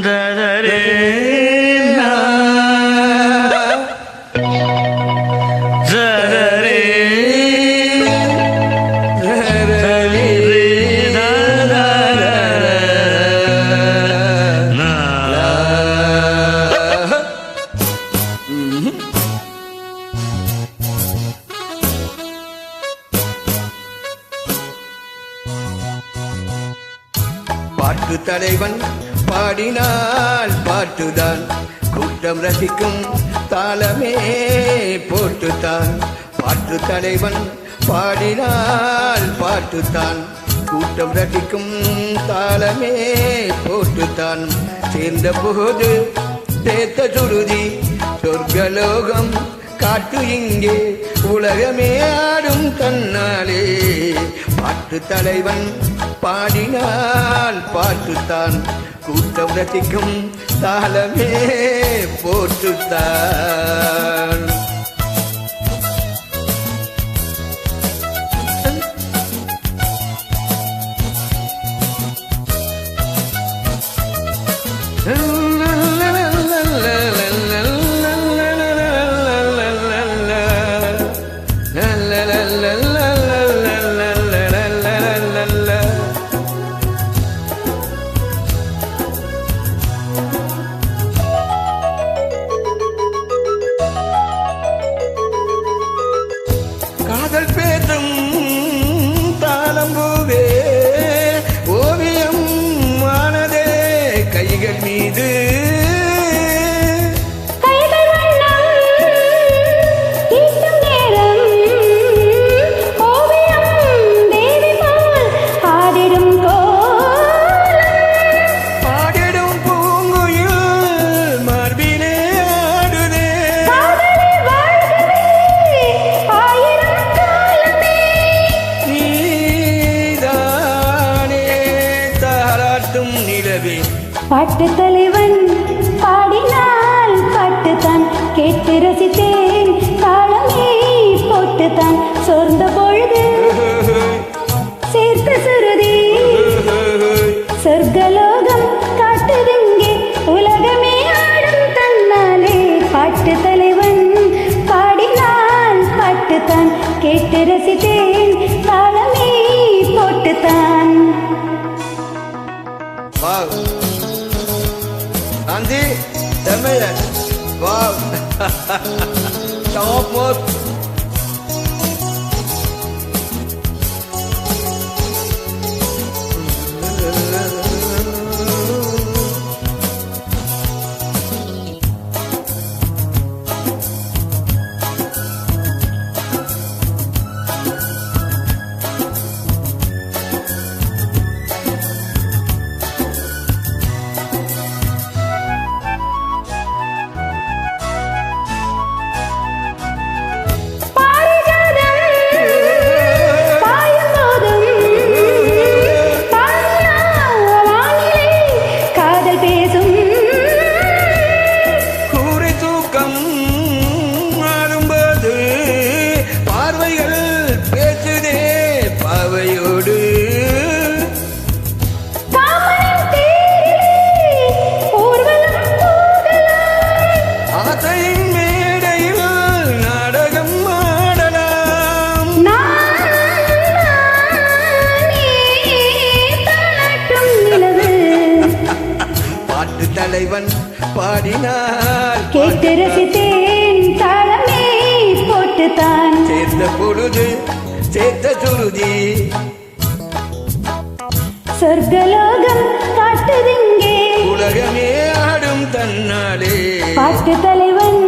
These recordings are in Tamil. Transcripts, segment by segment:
தரே பாட்டு தலைவன் பாடினால் பாட்டுதான் கூட்டம் ரசிக்கும் தாளமே போட்டுத்தான். பாட்டு தலைவன் பாடினால் பாட்டுத்தான் கூட்டம் ரசிக்கும் தாளமே போட்டுத்தான். சேர்ந்த போது தேத்த சுருதி சொர்க்கலோகம் காட்டு இங்கே உலகமே ஆடும் தன்னாலே. பாட்டு தலைவன் பாடினால் பாட்டுத்தான் கூட்டம் ரசிக்கும் தாளமே போட்டுத்தான். காதல் பேசும் தாளம்பூவே ஓவியம் ஆனதே கைகள் மீது. பாட்டு தலைவன் பாடினால் பாட்டுத்தான் கேட்டு ரசித்தேன் தாளமே போட்டுத்தான். சோர்ந்த பொழுது சேர்த்த சுருதி சொர்க்கலோகம் காட்டுதிங்கே உலகமே ஆடும் தன்னாலே. பாட்டு தலைவன் பாடினால் பாட்டுத்தான் கேட்டு ரசித்தேன் தாளமே போட்டுத்தான். Nanti, temen, wow, top mod. தலைவன் பாடினால் கேட்டு ரசித்தேன் தாளமே போட்டுத்தான். சேர்ந்த பொழுது சேர்த்த சுருதி சொர்க்கலோகம் காட்டுதிங்கே உலகமே ஆடும் தன்னாலே. பாட்டு தலைவன்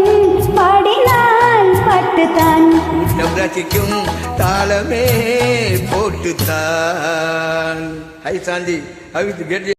பாடினால் பாட்டுத்தான் கூட்டம் ரசிக்கும் தாளமே போட்டுத்தான். Hi Shanti, how is it?